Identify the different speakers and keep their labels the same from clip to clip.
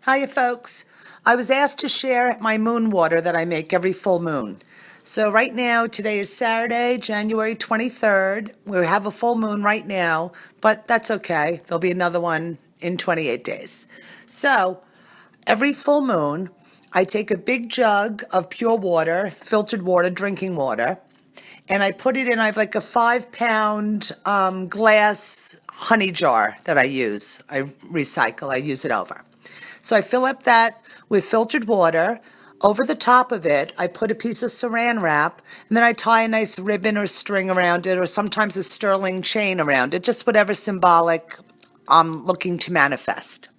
Speaker 1: Hiya, folks. I was asked to share my moon water that I make every full moon. So right now, today is Saturday, January 23rd. We have a full moon right now, but that's okay. There'll be another one in 28 days. So every full moon, I take a big jug of pure water, filtered water, drinking water, and I put it in. I have like a 5-pound glass honey jar that I use. I recycle, I use it over. So I fill up that with filtered water. Over the top of it, I put a piece of saran wrap, and then I tie a nice ribbon or string around it, or sometimes a sterling chain around it, just whatever symbolic I'm looking to manifest.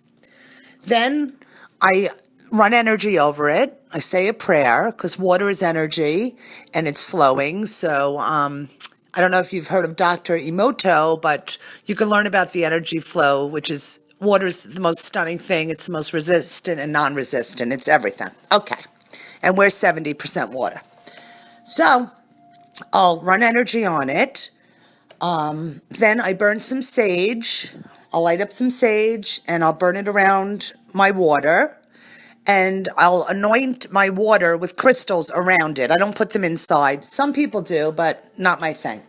Speaker 1: Then I run energy over it. I say a prayer, because water is energy, and it's flowing. So I don't know if you've heard of Dr. Emoto, but you can learn about the energy flow, which is water is the most stunning thing. It's the most resistant and non-resistant. It's everything. Okay. And we're 70% water. So I'll run energy on it. Then I burn some sage. I'll light up some sage and I'll burn it around my water. And I'll anoint my water with crystals around it. I don't put them inside. Some people do, but not my thing.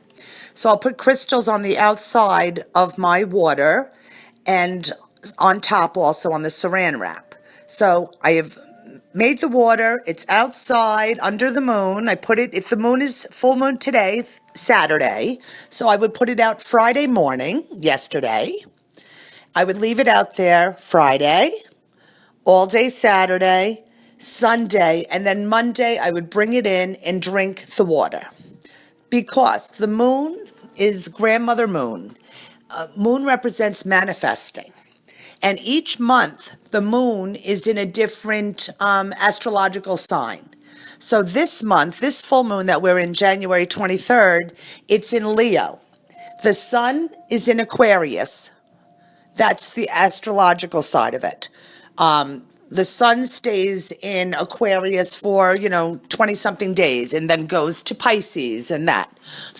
Speaker 1: So I'll put crystals on the outside of my water and on top also on the saran wrap. So I have made the water. It's outside under the moon. I put it, if the moon is full moon today, Saturday, so I would put it out Friday morning, yesterday. I would leave it out there Friday, all day Saturday, Sunday, and then Monday I would bring it in and drink the water. Because the moon is grandmother moon. Moon represents manifesting. And each month, the moon is in a different astrological sign. So this month, this full moon that we're in, January 23rd, it's in Leo. The sun is in Aquarius. That's the astrological side of it. The sun stays in Aquarius for, 20-something days and then goes to Pisces and that.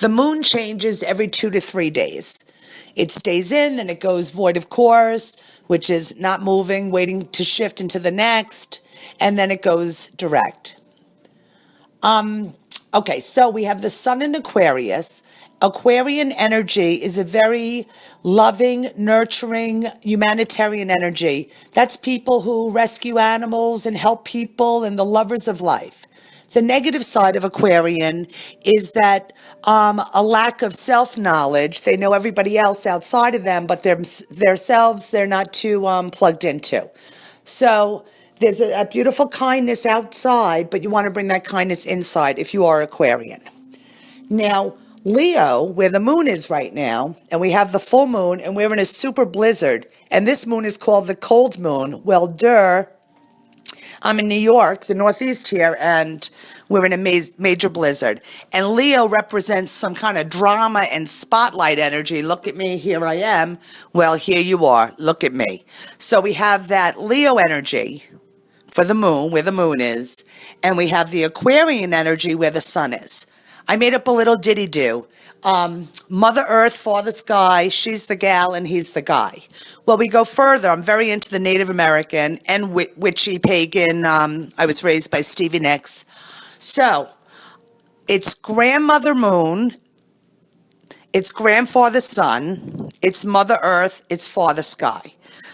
Speaker 1: The moon changes every 2 to 3 days. It stays in, then it goes void of course, which is not moving, waiting to shift into the next, and then it goes direct. Okay, so we have the sun in Aquarius. Aquarian energy is a very loving, nurturing, humanitarian energy. That's people who rescue animals and help people and the lovers of life. The negative side of Aquarian is that a lack of self-knowledge. They know everybody else outside of them, but themselves they're not too plugged into. So there's a beautiful kindness outside, but you want to bring that kindness inside if you are Aquarian. Now, Leo, where the moon is right now, and we have the full moon, and we're in a super blizzard, and this moon is called the cold moon. Well, I'm in New York, the Northeast here, and we're in a major blizzard. And Leo represents some kind of drama and spotlight energy. Look at me, here I am. Well, here you are. Look at me. So we have that Leo energy for the moon, where the moon is, and we have the Aquarian energy where the sun is. I made up a little ditty-do. Mother Earth, Father Sky, she's the gal and he's the guy. Well, we go further. I'm very into the Native American and witchy pagan. I was raised by Stevie Nicks. So, it's grandmother moon, it's grandfather sun, it's Mother Earth, it's Father Sky.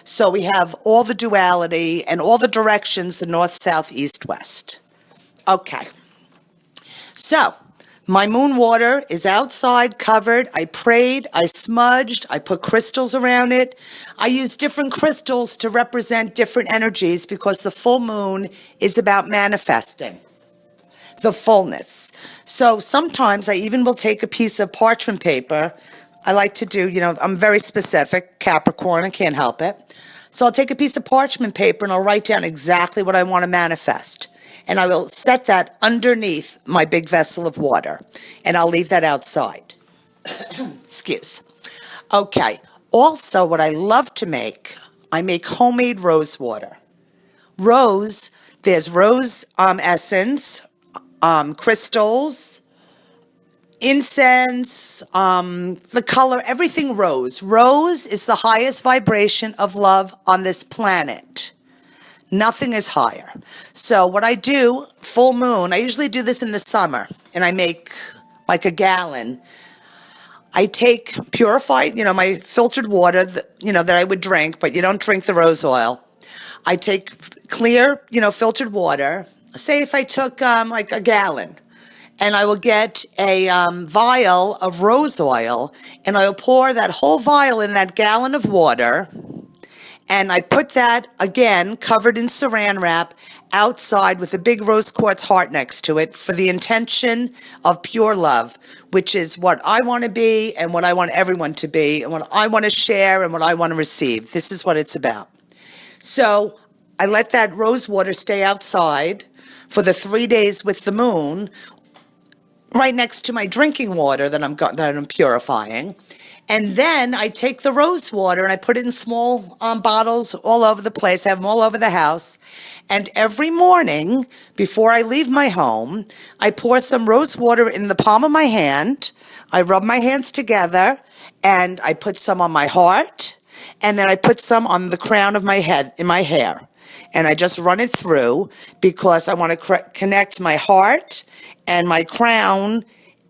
Speaker 1: So we have all the duality and all the directions, the north, south, east, west. Okay. So, my moon water is outside, covered. I prayed, I smudged, I put crystals around it. I use different crystals to represent different energies because the full moon is about manifesting the fullness. So sometimes I even will take a piece of parchment paper. I like to do, I'm very specific, Capricorn, I can't help it. So I'll take a piece of parchment paper and I'll write down exactly what I want to manifest. And I will set that underneath my big vessel of water. And I'll leave that outside. Excuse. Okay. Also, what I love to make, I make homemade rose water. Rose, there's rose essence, crystals, incense, the color, everything rose. Rose is the highest vibration of love on this planet. Nothing is higher. So what I do, full moon, I usually do this in the summer, and I make like a gallon. I take purified, my filtered water, that I would drink, but you don't drink the rose oil. I take clear, filtered water. Say if I took like a gallon, and I will get a vial of rose oil, and I'll pour that whole vial in that gallon of water, and I put that, again, covered in saran wrap, outside with a big rose quartz heart next to it for the intention of pure love, which is what I want to be and what I want everyone to be and what I want to share and what I want to receive. This is what it's about. So I let that rose water stay outside for the 3 days with the moon, right next to my drinking water that I'm purifying. And then I take the rose water and I put it in small bottles all over the place. I have them all over the house. And every morning, before I leave my home, I pour some rose water in the palm of my hand. I rub my hands together, and I put some on my heart, and then I put some on the crown of my head, in my hair. And I just run it through because I want to connect my heart and my crown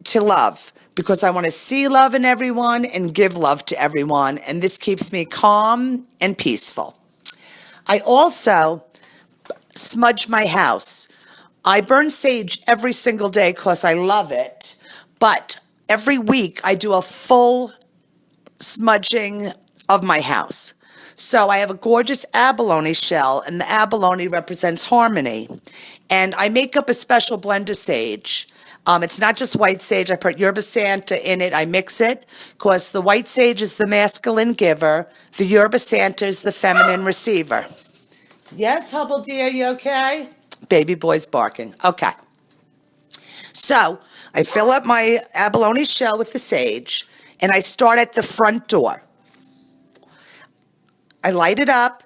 Speaker 1: to love, because I want to see love in everyone and give love to everyone. And this keeps me calm and peaceful. I also smudge my house. I burn sage every single day because I love it. But every week I do a full smudging of my house. So I have a gorgeous abalone shell, and the abalone represents harmony. And I make up a special blend of sage. It's not just white sage. I put yerba santa in it. I mix it because the white sage is the masculine giver. The yerba santa is the feminine receiver. Yes, Hubble dear, you okay? Baby boy's barking. Okay. So I fill up my abalone shell with the sage, and I start at the front door. I light it up,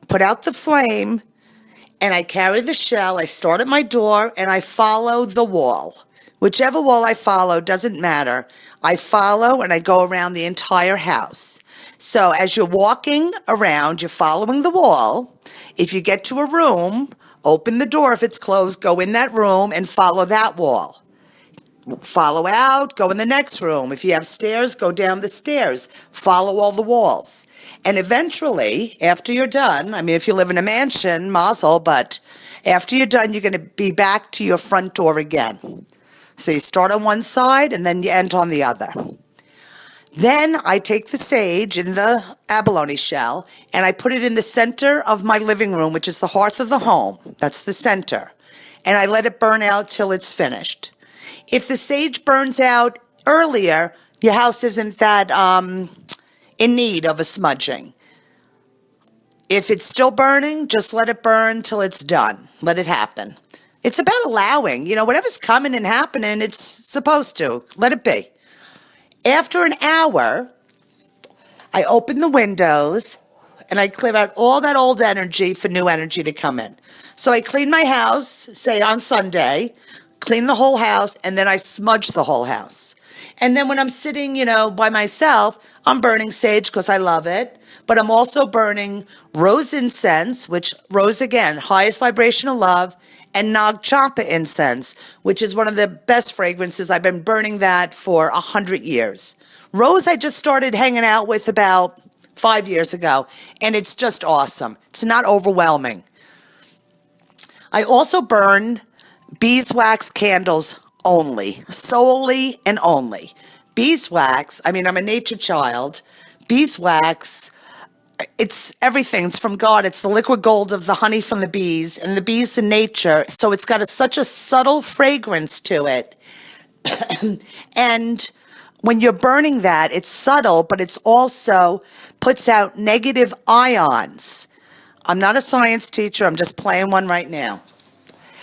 Speaker 1: put out the flame, and I carry the shell. I start at my door, and I follow the wall. Whichever wall I follow, doesn't matter. I follow, and I go around the entire house. So as you're walking around, you're following the wall. If you get to a room, open the door if it's closed, go in that room and follow that wall. Follow out, go in the next room. If you have stairs, go down the stairs. Follow all the walls. And eventually, after you're done, if you live in a mansion, mazel, but after you're done, you're going to be back to your front door again. So you start on one side and then you end on the other. Then I take the sage in the abalone shell and I put it in the center of my living room, which is the hearth of the home. That's the center. And I let it burn out till it's finished. If the sage burns out earlier, your house isn't that in need of a smudging. If it's still burning, just let it burn till it's done. Let it happen. It's about allowing, whatever's coming and happening, it's supposed to. Let it be. After an hour, I open the windows and I clear out all that old energy for new energy to come in. So I clean my house, say on Sunday, clean the whole house, and then I smudge the whole house. And then when I'm sitting, by myself, I'm burning sage because I love it. But I'm also burning rose incense, which rose again, highest vibrational love, and Nag Champa incense, which is one of the best fragrances. I've been burning that for 100 years. Rose I just started hanging out with about 5 years ago, and it's just awesome. It's not overwhelming. I also burn beeswax candles only, solely and only. Beeswax, I'm a nature child. Beeswax, it's everything. It's from God. It's the liquid gold of the honey from the bees, and the bees in nature. So it's got such a subtle fragrance to it. And when you're burning that, it's subtle, but it's also puts out negative ions. I'm not a science teacher. I'm just playing one right now.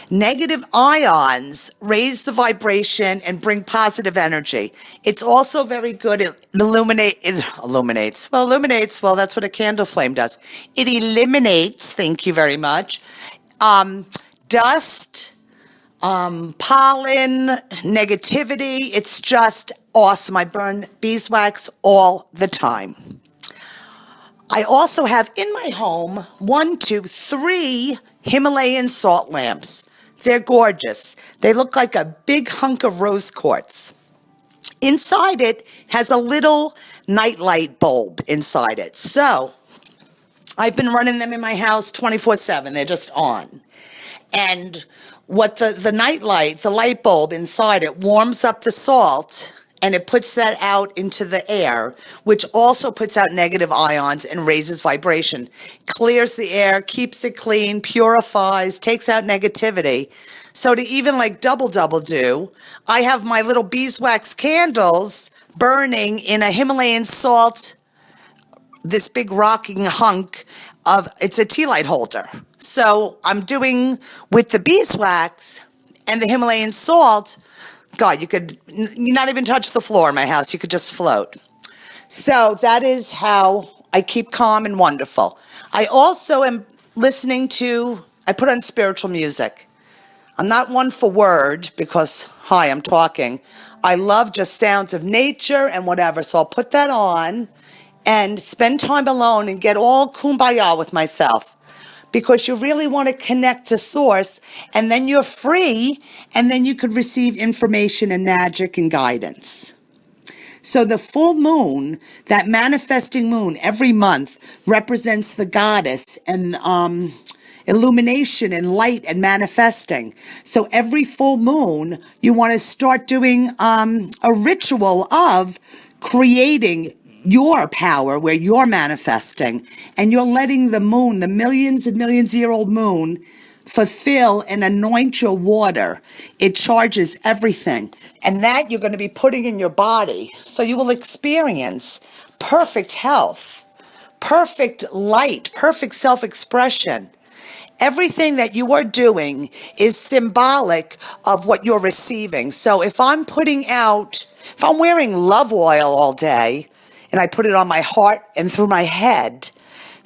Speaker 1: Negative ions raise the vibration and bring positive energy. It's also very good. It illuminates. Well, that's what a candle flame does. It eliminates, thank you very much, dust, pollen, negativity. It's just awesome. I burn beeswax all the time. I also have in my home 3 Himalayan salt lamps. They're gorgeous. They look like a big hunk of rose quartz. Inside it has a little nightlight bulb inside it. So I've been running them in my house 24/7. They're just on. And what the night lights, the light bulb inside it warms up the salt and it puts that out into the air, which also puts out negative ions and raises vibration. Clears the air, keeps it clean, purifies, takes out negativity. So to even like double do, I have my little beeswax candles burning in a Himalayan salt, this big rocking hunk of, it's a tea light holder. So I'm doing with the beeswax and the Himalayan salt, God, you could not even touch the floor in my house. You could just float. So that is how I keep calm and wonderful. I also am listening to, I put on spiritual music. I'm not one for word because, hi, I'm talking. I love just sounds of nature and whatever. So I'll put that on and spend time alone and get all kumbaya with myself. Because you really want to connect to source, and then you're free, and then you could receive information and magic and guidance. So the full moon, that manifesting moon every month, represents the goddess and illumination and light and manifesting. So every full moon, you want to start doing a ritual of creating your power where you're manifesting, and you're letting the moon, the millions and millions-year-old moon, fulfill and anoint your water. It charges everything, and that you're going to be putting in your body. So you will experience perfect health, perfect light, perfect self-expression. Everything that you are doing is symbolic of what you're receiving. So if I'm wearing love oil all day, and I put it on my heart and through my head,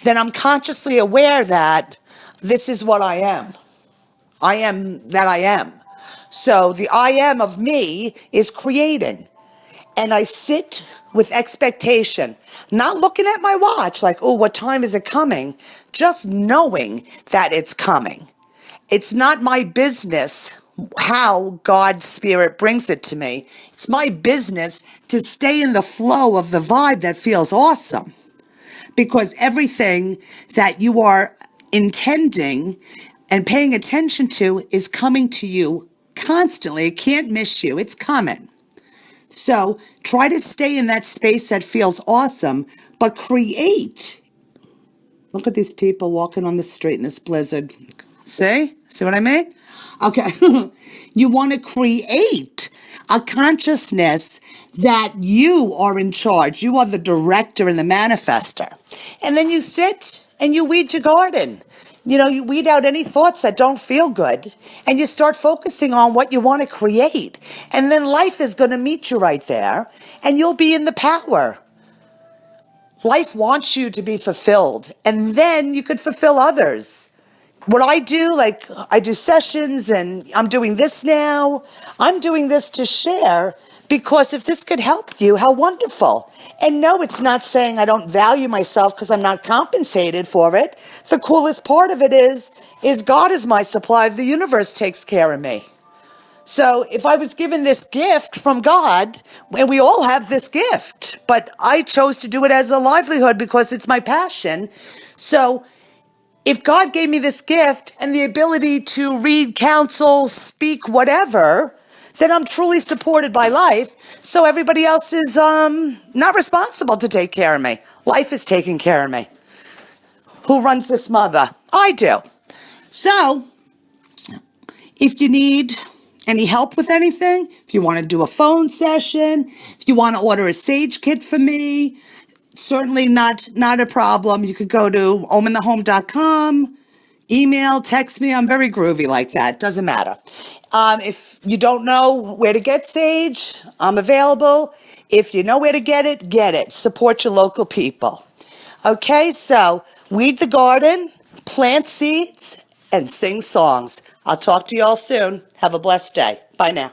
Speaker 1: then I'm consciously aware that this is what I am. I am that I am. So the I am of me is creating. And I sit with expectation, not looking at my watch like, oh, what time is it coming? Just knowing that it's coming. It's not my business how God's Spirit brings it to me. It's my business to stay in the flow of the vibe that feels awesome. Because everything that you are intending and paying attention to is coming to you constantly. It can't miss you. It's coming. So try to stay in that space that feels awesome, but create. Look at these people walking on the street in this blizzard. See what I mean? Okay. You want to create a consciousness that you are in charge. You are the director and the manifester. And then you sit and you weed your garden. You weed out any thoughts that don't feel good, and you start focusing on what you want to create. And then life is going to meet you right there, and you'll be in the power. Life wants you to be fulfilled, and then you could fulfill others. What I do, like I do sessions, and I'm doing this now. I'm doing this to share, because if this could help you, how wonderful. And no, it's not saying I don't value myself because I'm not compensated for it. The coolest part of it is God is my supply. The universe takes care of me. So if I was given this gift from God, and we all have this gift, but I chose to do it as a livelihood because it's my passion. So if God gave me this gift and the ability to read, counsel, speak, whatever, then I'm truly supported by life. So everybody else is not responsible to take care of me. Life is taking care of me. Who runs this mother? I do. So if you need any help with anything, if you want to do a phone session, if you want to order a sage kit for me, certainly not a problem. You could go to ominthehome.com, email, text me. I'm very groovy like that. Doesn't matter. If you don't know where to get sage, I'm available. If you know where to get it, get it. Support your local people. Okay, so weed the garden, plant seeds, and sing songs. I'll talk to you all soon. Have a blessed day. Bye now.